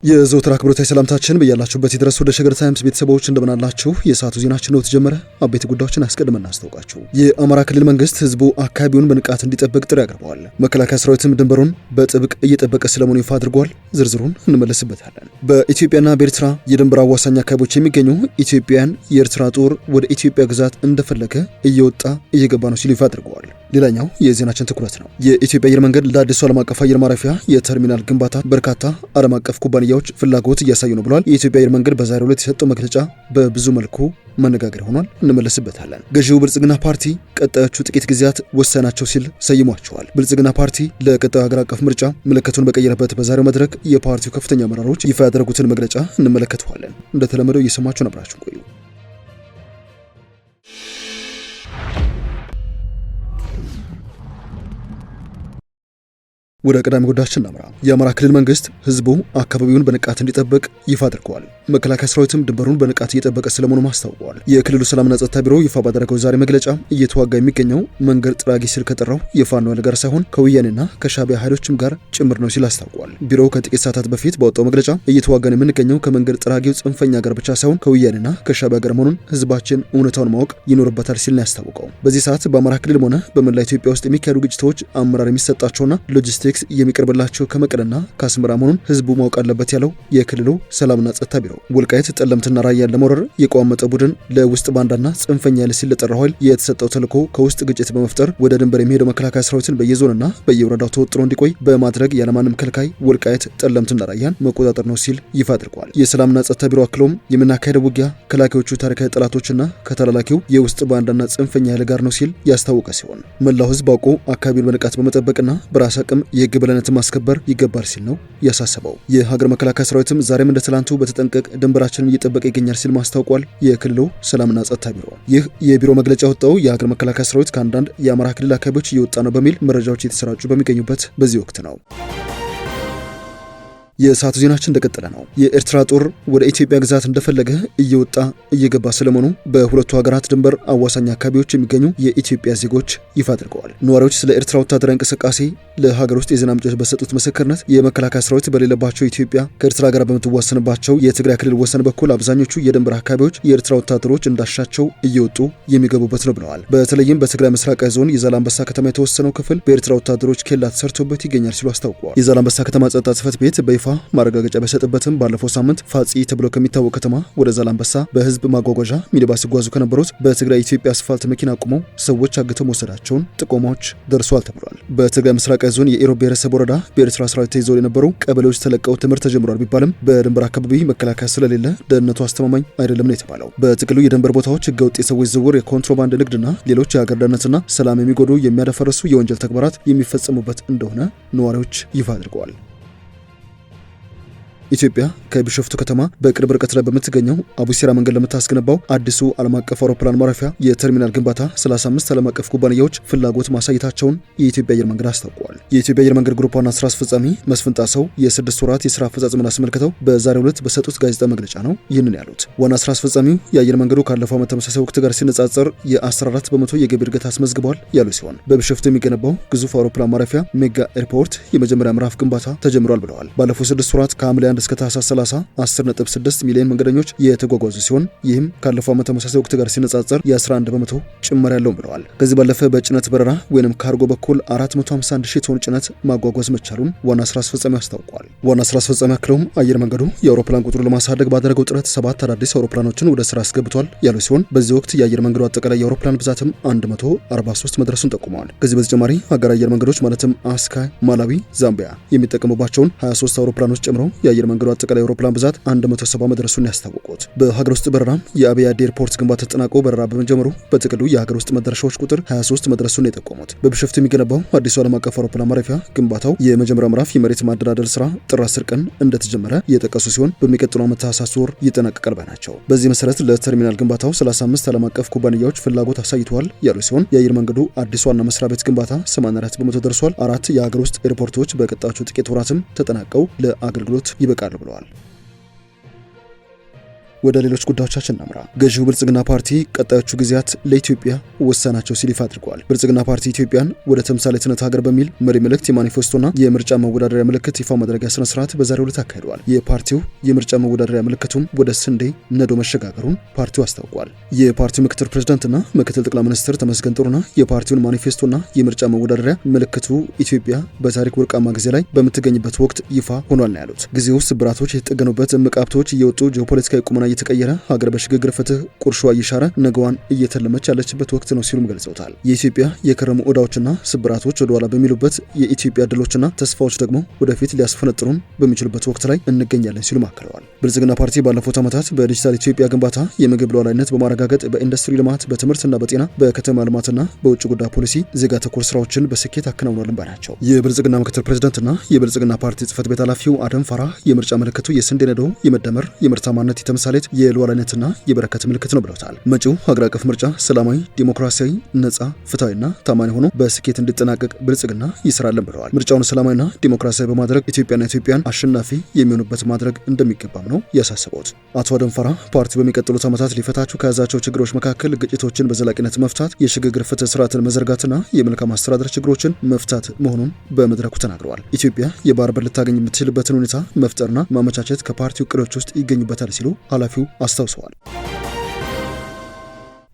የዘወትር አክብሮታዊ ሰላምታችን በያላችሁበት ይድረስ። ወደ ሸገር ታይምስ ቤተሰቦች እንደምን አላችሁ? የሰዓቱ ዜናችን ነው ተጀመረ። አበይት ጉዳዮችን አስቀድመን እናስታውቃችሁ። የአማራ ክልል መንግስት ህዝቡ አካባቢውን በንቃት እንዲጠብቅ ጥሪ አቅርበዋል። መከላከያ ሰራዊትም ድንበሩን በጥብቅ እየጠበቀ ስለመሆኑ ይፋ አድርጓል። ዝርዝሩን እንመለስበታለን። በኢትዮጵያና በኤርትራ የድንበር አዋሳኝ አካባቢዎች የሚገኙ ኢትዮጵያውያን የኤርትራ ጦር ወደ ኢትዮጵያ ግዛት እንደፈለገ እየወጣ እየገባ ነው ሲሉ ይፋ አድርገዋል። ሌላኛው የዜናችን ትኩረት ነው። የኢትዮጵያ አየር መንገድ ለአዲሱ ዓለም አቀፍ አየር ማረፊያ የተርሚናል ግንባታ በርካታ ዓለም አቀፍ ኩባንያዎች ፍላጎት እያሳዩ ነው ብሏል። የኢትዮጵያ አየር መንገድ በዛሬው ዕለት የሰጠው መግለጫ በብዙ መልኩ መነጋገር ሆኗል። እንመለስበታለን። ገዢው ብልጽግና ፓርቲ ቀጣዮቹ ጥቂት ጊዜያት ወሳኝ ናቸው ሲል ሰይሟቸዋል። ብልጽግና ፓርቲ ለቀጣዩ ሀገር አቀፍ ምርጫ ምልክቱን በቀየረበት በዛሬው መድረክ የፓርቲው ከፍተኛ አመራሮች ይፋ ያደረጉትን መግለጫ እንመለከተዋለን። እንደተለመደው እየሰማችሁ ነብራችሁ ቆዩ። ወደ ቀዳሚ ጉዳያችን እናምራ። የአማራ ክልል መንግስት ህዝቡ አካባቢውን በንቃት እንዲጠብቅ ይፋ አድርገዋል። መከላከያ ሰራዊትም ድንበሩን በንቃት እየጠበቀ ስለመሆኑ አስታውቀዋል። የክልሉ ሰላምና ጸጥታ ቢሮ ይፋ ባደረገው ዛሬ መግለጫ እየተዋጋ የሚገኘው መንገድ ጥራጊ ሲል ከጠራው የፋኖ ኃይል ጋር ሳይሆን ከወያኔና ከሻዕቢያ ኃይሎችም ጋር ጭምር ነው ሲል አስታውቀዋል። ቢሮው ከጥቂት ሰዓታት በፊት ባወጣው መግለጫ እየተዋጋን የምንገኘው ከመንገድ ጥራጊው ጽንፈኛ ጋር ብቻ ሳይሆን ከወያኔና ከሻዕቢያ ጋር መሆኑን ህዝባችን እውነታውን ማወቅ ይኖርበታል ሲል ነው ያስታወቀው። በዚህ ሰዓት በአማራ ክልልም ሆነ በመላ ኢትዮጵያ ውስጥ የሚካሄዱ ግጭቶች አመራር የሚሰጣቸውና ሎጂስቲክስ የሚቀርብላቸው ከመቀለና ከአስመራ መሆኑን ህዝቡ ማወቅ አለበት ያለው የክልሉ ሰላምና ጸጥታ ቢሮ ወልቃይት ጠለምትና ራያን ለመውረር የቋመጠ ቡድን ለውስጥ ባንዳና ጽንፈኛ ያለ ሲል ለጠራው ኃይል የተሰጠው ተልዕኮ ከውስጥ ግጭት በመፍጠር ወደ ድንበር የሚሄደው መከላከያ ሰራዊትን በየዞንና በየወረዳው ተወጥሮ እንዲቆይ በማድረግ ያለማንም ከልካይ ወልቃይት ጠለምትና ራያን መቆጣጠር ነው ሲል ይፋ አድርጓል። የሰላምና ጸጥታ ቢሮ አክሎም የምናካሄደው ውጊያ ከላኪዎቹ ታሪካዊ ጠላቶችና ከተላላኪው የውስጥ ባንዳና ጽንፈኛ ያለ ጋር ነው ሲል ያስታወቀ ሲሆን መላው ህዝብ አውቆ አካባቢውን በንቃት በመጠበቅና በራስ አቅም የህግ በላይነት ማስከበር ይገባል ሲል ነው ያሳሰበው። የሀገር መከላከያ ሰራዊትም ዛሬም እንደ ትላንቱ በተጠንቀቅ ድንበራችንን እየጠበቀ ይገኛል ሲል ማስታውቋል። የክልሉ ሰላምና ጸጥታ ቢሮ ይህ የቢሮ መግለጫ ወጣው የሀገር መከላከያ ሰራዊት ከአንዳንድ የአማራ ክልል አካባቢዎች እየወጣ ነው በሚል መረጃዎች የተሰራጩ በሚገኙበት በዚህ ወቅት ነው። የሰዓቱ ዜናችን እንደቀጠለ ነው። የኤርትራ ጦር ወደ ኢትዮጵያ ግዛት እንደፈለገ እየወጣ እየገባ ስለመሆኑ በሁለቱ ሀገራት ድንበር አዋሳኝ አካባቢዎች የሚገኙ የኢትዮጵያ ዜጎች ይፋ አድርገዋል። ነዋሪዎች ስለ ኤርትራ ወታደራዊ እንቅስቃሴ ለሀገር ውስጥ የዜና ምንጮች በሰጡት ምስክርነት የመከላከያ ሰራዊት በሌለባቸው ኢትዮጵያ ከኤርትራ ጋር በምትዋሰንባቸው የትግራይ ክልል ወሰን በኩል አብዛኞቹ የድንበር አካባቢዎች የኤርትራ ወታደሮች እንዳሻቸው እየወጡ የሚገቡበት ነው ብለዋል። በተለይም በትግራይ ምስራቃዊ ዞን የዛላምበሳ ከተማ የተወሰነው ክፍል በኤርትራ ወታደሮች ኬላ ተሰርቶበት ይገኛል ሲሉ አስታውቀዋል። የዛላምበሳ ከተማ ጸጥታ ጽሕፈት ቤት በይፋ ማረጋገጫ በሰጠበትም ባለፈው ሳምንት ፋጺ ተብሎ ከሚታወቅ ከተማ ወደ ዛላምበሳ በህዝብ ማጓጓዣ ሚኒባስ ሲጓዙ ከነበሩት በትግራይ ኢትዮጵያ አስፋልት መኪና አቁመው ሰዎች አግተው መውሰዳቸውን ጥቆማዎች ደርሷል ተብሏል። በትግራይ ምስራቃዊ ዞን የኢሮብ ብሔረሰብ ወረዳ በኤርትራ ሰራዊት ተይዘው የነበሩ ቀበሌዎች ተለቀው ትምህርት ተጀምሯል ቢባልም በድንበር አካባቢ መከላከያ ስለሌለ ደህንነቱ አስተማማኝ አይደለም ነው የተባለው። በጥቅሉ የድንበር ቦታዎች ህገወጥ የሰዎች ዝውውር፣ የኮንትሮባንድ ንግድና ሌሎች የሀገር ደህንነትና ሰላም የሚጎዱ የሚያደፈርሱ የወንጀል ተግባራት የሚፈጸሙበት እንደሆነ ነዋሪዎች ይፋ አድርገዋል። ኢትዮጵያ ከቢሾፍቱ ከተማ በቅርብ ርቀት ላይ በምትገኘው አቡሲራ መንገድ ለምታስገነባው አዲሱ ዓለም አቀፍ አውሮፕላን ማረፊያ የተርሚናል ግንባታ 35 ዓለም አቀፍ ኩባንያዎች ፍላጎት ማሳየታቸውን የኢትዮጵያ አየር መንገድ አስታውቀዋል። የኢትዮጵያ አየር መንገድ ግሩፕ ዋና ስራ አስፈጻሚ መስፍን ጣሰው የ6 ወራት የስራ አፈጻጸምን አስመልክተው በዛሬው ዕለት በሰጡት ጋዜጣ መግለጫ ነው ይህንን ያሉት። ዋና ስራ አስፈጻሚው የአየር መንገዱ ካለፈው ዓመት ተመሳሳይ ወቅት ጋር ሲነጻጸር የ14 በመቶ የገቢ እድገት አስመዝግቧል ያሉ ሲሆን በቢሾፍቱ የሚገነባው ግዙፍ አውሮፕላን ማረፊያ ሜጋ ኤርፖርት የመጀመሪያ ምዕራፍ ግንባታ ተጀምሯል ብለዋል። ባለፉት 6 ወራት ከሐምሌ 1 እስከ ታህሳስ 30 10.6 ሚሊዮን መንገደኞች የተጓጓዙ ሲሆን ይህም ካለፈው ዓመት ተመሳሳይ ወቅት ጋር ሲነጻጸር የ11 በመቶ ጭማሪ ያለው ብለዋል። ከዚህ ባለፈ በጭነት በረራ ወይንም ካርጎ በኩል 451 ሺህ ቶን ጭነት ማጓጓዝ መቻሉን ዋና ስራ አስፈጻሚ አስታውቋል። ዋና ስራ አስፈጻሚ አክለውም አየር መንገዱ የአውሮፕላን ቁጥሩን ለማሳደግ ባደረገው ጥረት 7 አዳዲስ አውሮፕላኖችን ወደ ስራ አስገብቷል ያሉ ሲሆን በዚህ ወቅት የአየር መንገዱ አጠቃላይ የአውሮፕላን ብዛትም 143 መድረሱን ጠቁመዋል። ከዚህ በተጨማሪ አገር አየር መንገዶች ማለትም አስካይ፣ ማላዊ፣ ዛምቢያ የሚጠቀሙባቸውን 23 አውሮፕላኖች ጨምሮ የአየር መንገዱ አጠቃላይ የአውሮፕላን ብዛት 170 መድረሱን ያስታወቁት። በሀገር ውስጥ በረራም የአብያ ኤርፖርት ግንባታ ተጠናቆ በረራ በመጀመሩ በጥቅሉ የሀገር ውስጥ መድረሻዎች ቁጥር 23 መድረሱን የጠቆሙት። በቢሾፍቱ የሚገነባው አዲሱ ዓለም አቀፍ አውሮፕላን ማረፊያ ግንባታው የመጀመሪያው ምዕራፍ የመሬት ማደላደል ስራ ጥር 10 ቀን እንደተጀመረ የጠቀሱ ሲሆን በሚቀጥለው ዓመት ታህሳስ ወር ይጠናቀቃል ባይ ናቸው። በዚህ መሰረት ለተርሚናል ግንባታው 35 ዓለም አቀፍ ኩባንያዎች ፍላጎት አሳይተዋል ያሉ ሲሆን የአየር መንገዱ አዲሱ ዋና መስሪያ ቤት ግንባታ 84 በመቶ ደርሷል። 4 የሀገር ውስጥ ኤርፖርቶች በቀጣዮቹ ጥቂት ወራትም ተጠናቀው ለአገልግሎት ይበቃሉ ብለዋል። ወደ ሌሎች ጉዳዮቻችን እናምራ። ገዢው ብልጽግና ፓርቲ ቀጣዮቹ ጊዜያት ለኢትዮጵያ ወሳናቸው ሲል ይፋ አድርጓል። ብልጽግና ፓርቲ ኢትዮጵያን ወደ ተምሳሌትነት ሀገር በሚል መሪ መልእክት የማኒፌስቶና የምርጫ መወዳደሪያ ምልክት ይፋ ማድረጊያ ስነ ስርዓት በዛሬው ዕለት አካሂዷል። የፓርቲው የምርጫ መወዳደሪያ ምልክቱም ወደ ስንዴ ነዶ መሸጋገሩን ፓርቲው አስታውቋል። የፓርቲው ምክትል ፕሬዝዳንትና ምክትል ጠቅላይ ሚኒስትር ተመስገን ጥሩነህ የፓርቲውን ማኒፌስቶና የምርጫ መወዳደሪያ ምልክቱ ኢትዮጵያ በታሪክ ወርቃማ ጊዜ ላይ በምትገኝበት ወቅት ይፋ ሆኗል ነው ያሉት። ጊዜው ስብራቶች የተጠገኑበት፣ እምቅ ሀብቶች እየወጡ፣ ጂኦፖለቲካዊ ቁመና እየተቀየረ፣ ሀገር በሽግግር ፍትህ ቁርሾ እየሻረ ነገዋን እየተለመች ያለችበት ወቅት ነው ሲሉም ገልጸውታል። የኢትዮጵያ የከረሙ ዕዳዎችና ስብራቶች ወደኋላ በሚሉበት፣ የኢትዮጵያ ድሎችና ተስፋዎች ደግሞ ወደፊት ሊያስፈነጥሩን በሚችሉበት ወቅት ላይ እንገኛለን ሲሉ አክለዋል። ብልጽግና ፓርቲ ባለፉት ዓመታት በዲጂታል ኢትዮጵያ ግንባታ፣ የምግብ ሉዓላዊነት በማረጋገጥ፣ በኢንዱስትሪ ልማት፣ በትምህርትና በጤና፣ በከተማ ልማትና በውጭ ጉዳይ ፖሊሲ ዜጋ ተኮር ስራዎችን በስኬት አከናውኗል ባላቸው የብልጽግና ምክትል ፕሬዝዳንትና የብልጽግና ፓርቲ ጽህፈት ቤት ኃላፊው አደም ፋራህ የምርጫ ምልክቱ የስንዴ ነዶ የመደመር የምርታማነት የተምሳሌት የሉዓላዊነትና የበረከት ምልክት ነው ብለውታል። መጪው ሀገር አቀፍ ምርጫ ሰላማዊ፣ ዲሞክራሲያዊ፣ ነጻ፣ ፍትሃዊና ታማኝ ሆኖ በስኬት እንዲጠናቀቅ ብልጽግና ይሰራልን ብለዋል። ምርጫውን ሰላማዊና ዲሞክራሲያዊ በማድረግ ኢትዮጵያን አሸናፊ የሚሆኑበት ማድረግ እንደሚገባም ነው ያሳሰቡት። አቶ አደም ፋራህ ፓርቲ በሚቀጥሉት ዓመታት ሊፈታቸው ከያዛቸው ችግሮች መካከል ግጭቶችን በዘላቂነት መፍታት፣ የሽግግር ፍትህ ስርዓትን መዘርጋትና የመልካም አስተዳደር ችግሮችን መፍታት መሆኑን በመድረኩ ተናግረዋል። ኢትዮጵያ የባህር በር ልታገኝ የምትችልበትን ሁኔታ መፍጠርና ማመቻቸት ከፓርቲው እቅዶች ውስጥ ይገኙበታል ሲሉ ኃላፊው አስታውሰዋል።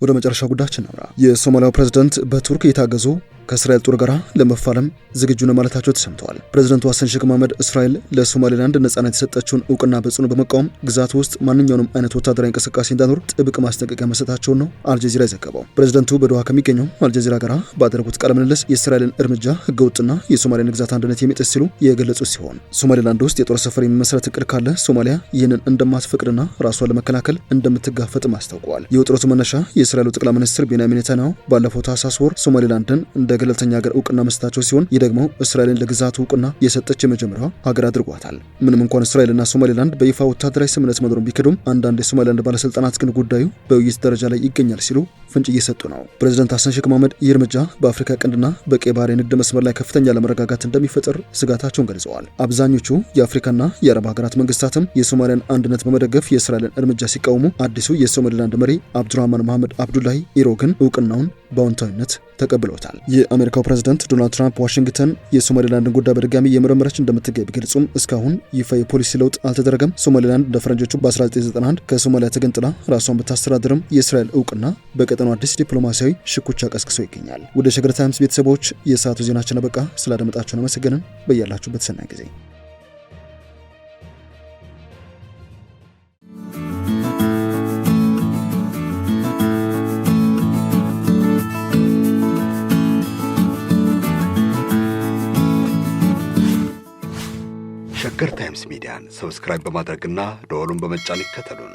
ወደ መጨረሻው ጉዳያችን እናምራ። የሶማሊያው ፕሬዝዳንት በቱርክ የታገዙ ከእስራኤል ጦር ጋር ለመፋለም ዝግጁ ነው ማለታቸው ተሰምተዋል። ፕሬዝዳንቱ ሐሰን ሼክ መሐመድ እስራኤል ለሶማሌላንድ ነጻነት የሰጠችውን እውቅና በጽኑ በመቃወም ግዛት ውስጥ ማንኛውንም አይነት ወታደራዊ እንቅስቃሴ እንዳይኖር ጥብቅ ማስጠንቀቂያ መስጠታቸውን ነው አልጀዚራ የዘገበው። ፕሬዝዳንቱ በዶሃ ከሚገኘው አልጀዚራ ጋር ባደረጉት ቃለ ምልልስ የእስራኤልን እርምጃ ህገወጥና የሶማሊያን ግዛት አንድነት የሚጥስ ሲሉ የገለጹ ሲሆን ሶማሌላንድ ውስጥ የጦር ሰፈር የሚመሰረት እቅድ ካለ ሶማሊያ ይህንን እንደማትፈቅድና ራሷን ለመከላከል እንደምትጋፈጥም አስታውቀዋል። የውጥረቱ መነሻ የእስራኤሉ ጠቅላይ ሚኒስትር ቤንያሚን ኔታንያሁ ባለፈው ታህሳስ ወር ሶማሌላንድን እንደ ገለልተኛ ሀገር እውቅና መስጠታቸው ሲሆን ይህ ደግሞ እስራኤልን ለግዛቱ እውቅና የሰጠች የመጀመሪያዋ ሀገር አድርጓታል። ምንም እንኳን እስራኤልና ሶማሌላንድ በይፋ ወታደራዊ ስምምነት መኖሩን ቢክዱም አንዳንድ የሶማሌላንድ ባለስልጣናት ግን ጉዳዩ በውይይት ደረጃ ላይ ይገኛል ሲሉ ፍንጭ እየሰጡ ነው። ፕሬዝዳንት ሐሰን ሼክ መሐመድ ይህ እርምጃ በአፍሪካ ቀንድና በቀይ ባህር የንግድ መስመር ላይ ከፍተኛ ለመረጋጋት እንደሚፈጥር ስጋታቸውን ገልጸዋል። አብዛኞቹ የአፍሪካና የአረብ ሀገራት መንግስታትም የሶማሊያን አንድነት በመደገፍ የእስራኤልን እርምጃ ሲቃወሙ፣ አዲሱ የሶማሌላንድ መሪ አብዱራህማን መሐመድ አብዱላሂ ኢሮ ግን እውቅናውን በአዎንታዊነት ተቀብለውታል። የአሜሪካው ፕሬዝዳንት ዶናልድ ትራምፕ ዋሽንግተን የሶማሌላንድን ጉዳይ በድጋሚ የመረመረች እንደምትገኝ ቢገልጹም እስካሁን ይፋ የፖሊሲ ለውጥ አልተደረገም። ሶማሌላንድ እንደ ፈረንጆቹ በ1991 ከሶማሊያ ተገንጥላ ራሷን ብታስተዳድርም የእስራኤል እውቅና በቀጠናው አዲስ ዲፕሎማሲያዊ ሽኩቻ ቀስቅሶ ይገኛል። ወደ ሸገር ታይምስ ቤተሰቦች የሰዓቱ ዜናችን አበቃ። ስላደመጣችሁን አመሰግንን። በያላችሁበት ሰናይ ጊዜ። ሸገር ታይምስ ሚዲያን ሰብስክራይብ በማድረግና ደወሉን በመጫን ይከተሉን።